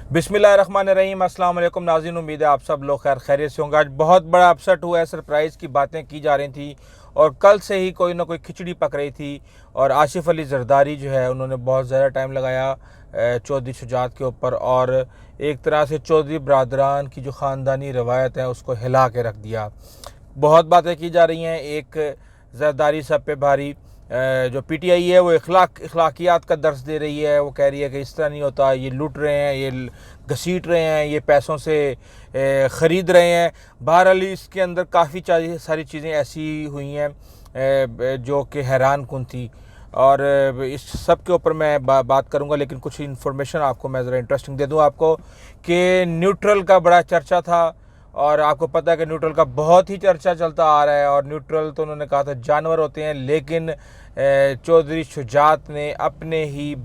बिस्मिल्लाहिर्रहमानिर्रहीम। अस्सलाम वालेकुम नाज़रीन, उम्मीद है आप सब लोग खैरियत से होंगे। आज बहुत बड़ा अपसेट हुआ है, सरप्राइज़ की बातें की जा रही थी और कल से ही कोई ना कोई खिचड़ी पक रही थी। और आसिफ अली जरदारी जो है उन्होंने बहुत ज़्यादा टाइम लगाया चौधरी शुजात के ऊपर और एक तरह से चौधरी बरदरान की जो ख़ानदानी रवायत है उसको हिला के रख दिया। बहुत बातें की जा रही हैं। एक जरदारी सब पे भारी जो पीटीआई है वो इखलाकियात का दर्स दे रही है। वो कह रही है कि इस तरह नहीं होता, ये लूट रहे हैं, ये घसीट रहे हैं, ये पैसों से ख़रीद रहे हैं। बहरहाल इसके अंदर काफ़ी सारी चीज़ें ऐसी हुई हैं जो कि हैरान कुन थी और इस सब के ऊपर मैं बात करूंगा। लेकिन कुछ इन्फॉर्मेशन आपको मैं ज़रा इंटरेस्टिंग दे दूं आपको कि न्यूट्रल का बड़ा चर्चा था और आपको पता है कि न्यूट्रल का बहुत ही चर्चा चलता आ रहा है। और न्यूट्रल तो उन्होंने कहा था जानवर होते हैं, लेकिन चौधरी शुजात ने अपने ही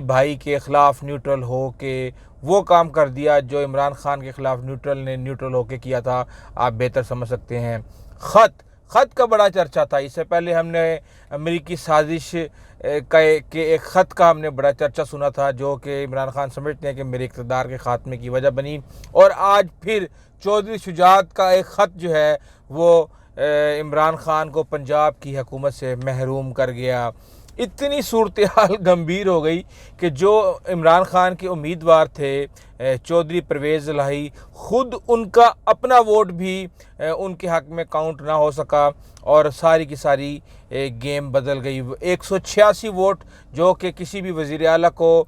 भाई के ख़िलाफ़ न्यूट्रल हो के वो काम कर दिया जो इमरान खान के ख़िलाफ़ न्यूट्रल ने न्यूट्रल होके किया था। आप बेहतर समझ सकते हैं। ख़त का बड़ा चर्चा था। इससे पहले हमने अमेरिकी साजिश के एक ख़त का हमने बड़ा चर्चा सुना था जो कि इमरान खान समझते हैं कि मेरे इक़्तिदार के ख़ात्मे की वजह बनी। और आज फिर चौधरी शुजात का एक ख़त जो है वो इमरान खान को पंजाब की हुकूमत से महरूम कर गया। इतनी सूरत हाल गंभीर हो गई कि जो इमरान खान के उम्मीदवार थे चौधरी परवेज़ इलाही, ख़ुद उनका अपना वोट भी उनके हक़ में काउंट ना हो सका और सारी की सारी गेम बदल गई। 186 वोट जो कि किसी भी वज़ीर आला को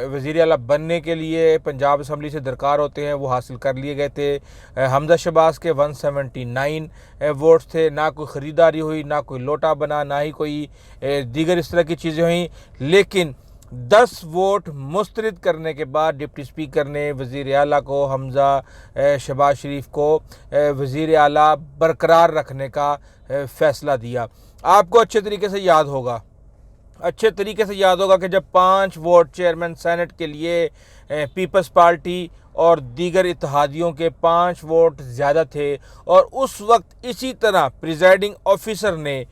वज़ीर आला बनने के लिए पंजाब असम्बली से दरकार होते हैं वो हासिल कर लिए गए थे। हमजा शहबाज के 179 वोट्स थे। ना कोई ख़रीदारी हुई, ना कोई लोटा बना, ना ही कोई दीगर इस तरह की चीज़ें हुई। लेकिन 10 वोट मुस्तरद करने के बाद डिप्टी स्पीकर ने वज़ीर आला को, हमजा शहबाज शरीफ को वज़ीर आला बरकरार रखने का फ़ैसला दिया। आपको अच्छे तरीके से याद होगा कि जब 5 वोट चेयरमैन सेनेट के लिए पीपल्स पार्टी और दीगर इत्तेहादियों के 5 वोट ज़्यादा थे और उस वक्त इसी तरह प्रिजाइडिंग ऑफिसर ने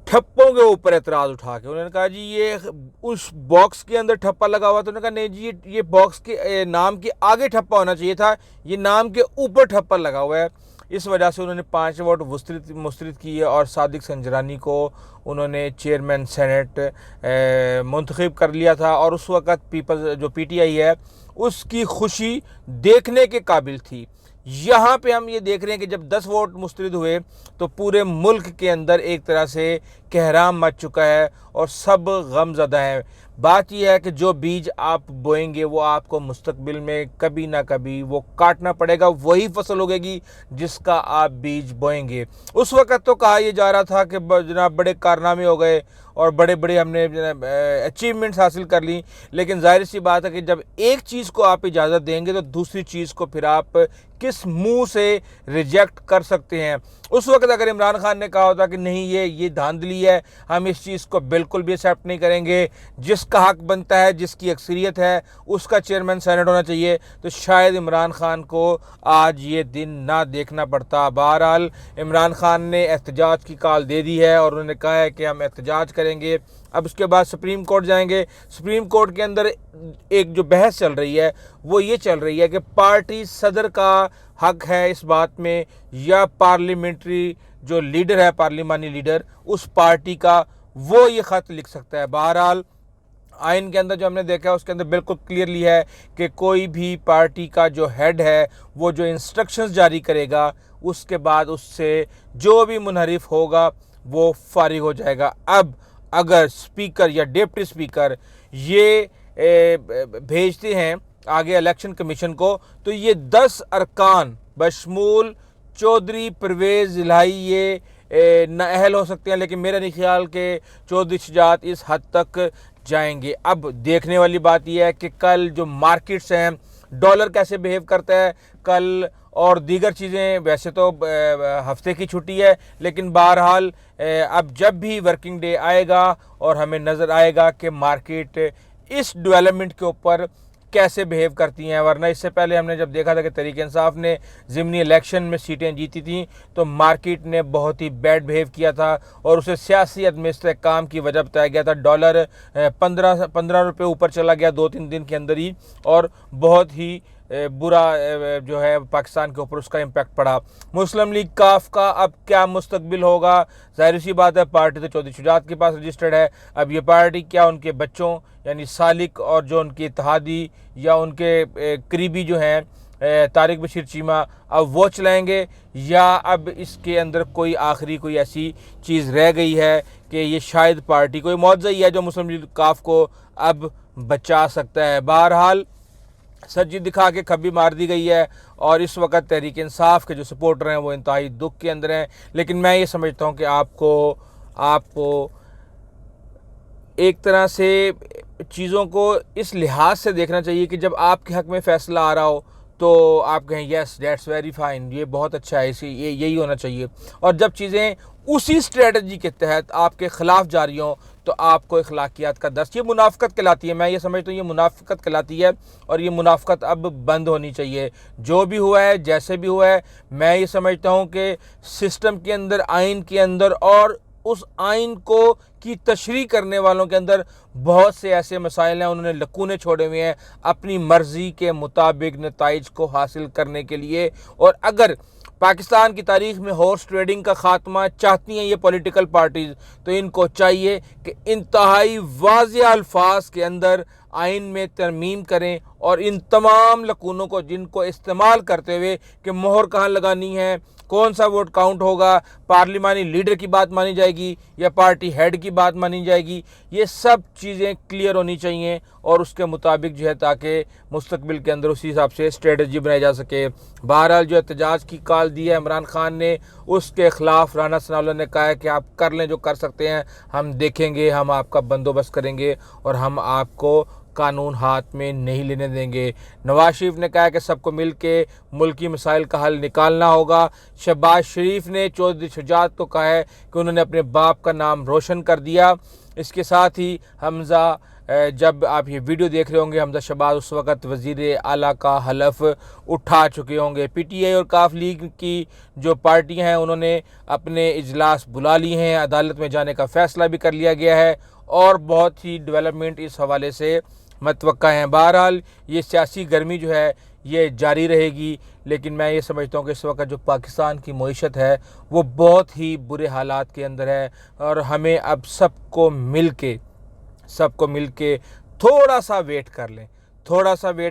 ठप्पों के ऊपर एतराज़ उठा के उन्होंने कहा जी ये उस बॉक्स के अंदर ठप्पा लगा हुआ था। उन्होंने कहा नहीं जी ये बॉक्स के नाम के आगे ठप्पा होना चाहिए था, ये नाम के ऊपर ठप्पा लगा हुआ है। इस वजह से उन्होंने 5 वोट मुस्तरद किए और सादिक संजरानी को उन्होंने चेयरमैन सेनेट मुंतखब कर लिया था। और उस वक़्त पीपल्स जो पीटीआई है उसकी खुशी देखने के काबिल थी। यहाँ पे हम ये देख रहे हैं कि जब 10 वोट मुस्तरद हुए तो पूरे मुल्क के अंदर एक तरह से कहराम मच चुका है और सब गमज़दा हैं। बात यह है कि जो बीज आप बोएंगे वो आपको मुस्तकबिल में कभी ना कभी वो काटना पड़ेगा। वही फसल उगेगी जिसका आप बीज बोएंगे। उस वक़्त तो कहा यह जा रहा था कि जनाब बड़े कारनामे हो गए और बड़े बड़े हमने अचीवमेंट्स हासिल कर ली। लेकिन जाहिर सी बात है कि जब एक चीज़ को आप इजाज़त देंगे तो दूसरी चीज़ को फिर आप किस मुंह से रिजेक्ट कर सकते हैं। उस वक्त अगर इमरान खान ने कहा होता कि नहीं ये धांधली है, हम इस चीज़ को बिल्कुल भी एक्सेप्ट नहीं करेंगे, जिसका हक बनता है, जिसकी अक्सरियत है उसका चेयरमैन सेनेट होना चाहिए, तो शायद इमरान खान को आज ये दिन ना देखना पड़ता। बहरहाल इमरान खान ने एहतजाज की कॉल दे दी है और उन्होंने कहा है कि हम एहतजाज करेंगे। अब उसके बाद सुप्रीम कोर्ट जाएंगे। सुप्रीम कोर्ट के अंदर एक जो बहस चल रही है वो ये चल रही है कि पार्टी सदर का हक है इस बात में या पार्लियामेंट्री जो लीडर है, पार्लिमानी लीडर उस पार्टी का, वो ये ख़त लिख सकता है। बहरहाल आइन के अंदर जो हमने देखा है उसके अंदर बिल्कुल क्लियरली है कि कोई भी पार्टी का जो हेड है वो जो इंस्ट्रक्शंस जारी करेगा उसके बाद उससे जो भी मुनहरिफ होगा वो फारिग हो जाएगा। अब अगर स्पीकर या डिप्टी स्पीकर ये भेजते हैं आगे इलेक्शन कमीशन को तो ये 10 अरकान बशमूल चौधरी परवेज़ इलाही ये नाअहल हो सकते हैं। लेकिन मेरा नहीं ख्याल कि चौधरी शुजात इस हद तक जाएंगे। अब देखने वाली बात यह है कि कल जो मार्केट्स हैं, डॉलर कैसे बिहेव करता है कल और दीगर चीज़ें। वैसे तो हफ्ते की छुट्टी है लेकिन बहरहाल अब जब भी वर्किंग डे आएगा और हमें नज़र आएगा कि मार्केट इस डेवलपमेंट के ऊपर कैसे बिहेव करती हैं। वरना इससे पहले हमने जब देखा था कि तहरीक इंसाफ ने ज़िमनी इलेक्शन में सीटें जीती थी तो मार्केट ने बहुत ही बैड बिहेव किया था और उसे सियासी अदम इस्तेहकाम की वजह बताया गया था। डॉलर 15 रुपये ऊपर चला गया 2-3 दिन के अंदर ही, और बहुत ही बुरा जो है पाकिस्तान के ऊपर उसका इम्पैक्ट पड़ा। मुस्लिम लीग काफ का अब क्या मुस्तकबिल होगा? ज़ाहिर सी बात है, पार्टी तो चौधरी शुजात के पास रजिस्टर्ड है। अब ये पार्टी क्या उनके बच्चों यानी सालिक और जो उनके इत्तेहादी या उनके करीबी जो हैं तारिक बशीर चीमा, अब वो चलाएंगे, या अब इसके अंदर कोई आखिरी कोई ऐसी चीज़ रह गई है कि ये शायद पार्टी कोई मुआवजा ही है जो मुस्लिम लीग काफ को अब बचा सकता है। बहरहाल सज्जी दिखा के खब्बी मार दी गई है और इस वक्त तहरीक इंसाफ के जो सपोर्टर हैं वो इंतहाई दुख के अंदर हैं। लेकिन मैं ये समझता हूँ कि आपको एक तरह से चीज़ों को इस लिहाज से देखना चाहिए कि जब आपके हक़ में फ़ैसला आ रहा हो तो आप कहें यस दैट्स वेरी फाइन, ये बहुत अच्छा है, इसी यही होना चाहिए। और जब चीज़ें उसी स्ट्रेटजी के तहत आपके ख़िलाफ़ जा रही हों तो आपको अखलाकियात का दर्स, ये मुनाफ़कत कहलाती है। मैं ये समझता हूँ ये मुनाफ़कत कहलाती है और ये मुनाफ़कत अब बंद होनी चाहिए। जो भी हुआ है, जैसे भी हुआ है, मैं ये समझता हूँ कि सिस्टम के अंदर, आइन के अंदर और उस आइन को की तशरीह करने वालों के अंदर बहुत से ऐसे मसाइल हैं, उन्होंने लकूने छोड़े हुए हैं अपनी मर्ज़ी के मुताबिक नताइज को हासिल करने के लिए। और अगर पाकिस्तान की तारीख़ में हॉर्स ट्रेडिंग का ख़ात्मा चाहती हैं ये पॉलिटिकल पार्टीज़, तो इनको चाहिए कि इंतहाई वाज़ेह अल्फाज के अंदर आइन में तरमीम करें और इन तमाम लकूनों को जिनको इस्तेमाल करते हुए कि मोहर कहाँ लगानी है, कौन सा वोट काउंट होगा, पार्लिमानी लीडर की बात मानी जाएगी या पार्टी हेड की बात मानी जाएगी, ये सब चीज़ें क्लियर होनी चाहिए और उसके मुताबिक जो है ताकि मुस्तकबिल के अंदर उसी हिसाब से स्ट्रेटजी बनाई जा सके। बहरहाल जो एहतजाज की कॉल दी है इमरान खान ने, उसके ख़िलाफ़ राना सनाउल्लाह ने कहा है कि आप कर लें जो कर सकते हैं, हम देखेंगे, हम आपका बंदोबस्त करेंगे और हम आपको कानून हाथ में नहीं लेने देंगे। नवाज शरीफ ने कहा कि सबको मिल के मुल्की मसाइल का हल निकालना होगा। शहबाज शरीफ ने चौधरी शुजात को कहा है कि उन्होंने अपने बाप का नाम रोशन कर दिया। इसके साथ ही हमज़ा, जब आप ये वीडियो देख रहे होंगे, हमज़ा शहबाज उस वक़्त वज़ीर आला का हलफ उठा चुके होंगे। पीटीआई और काफ लीग की जो पार्टियां हैं उन्होंने अपने इजलास बुला लिए हैं, अदालत में जाने का फ़ैसला भी कर लिया गया है और बहुत ही डेवलपमेंट इस हवाले से मतवक्का हैं। बहरहाल ये सियासी गर्मी जो है ये जारी रहेगी, लेकिन मैं ये समझता हूँ कि इस वक्त जो पाकिस्तान की मईशत है वो बहुत ही बुरे हालात के अंदर है और हमें अब सबको मिल के थोड़ा सा वेट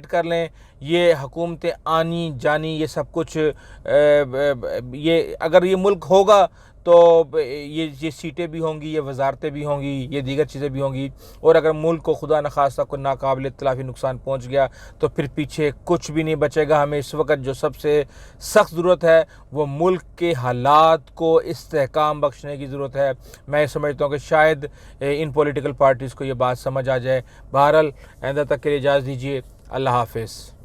कर लें। ये हुकूमतें आनी जानी ये सब कुछ ये अगर ये मुल्क होगा तो ये सीटें भी होंगी, ये वजारतें भी होंगी, ये दीगर चीज़ें भी होंगी। और अगर मुल्क को खुदा न खास्ता कोई नाकाबिल इत्तलाफ़ी नुकसान पहुँच गया तो फिर पीछे कुछ भी नहीं बचेगा। हमें इस वक्त जो सबसे सख्त ज़रूरत है वो मुल्क के हालात को इस्तेहकाम बख्शने की ज़रूरत है। मैं समझता हूँ कि शायद इन पॉलिटिकल पार्टीज़ को ये बात समझ आ जाए। बहरहाल आइंदा तक के लिए इजाज़त दीजिए। अल्लाह हाफ़िज़।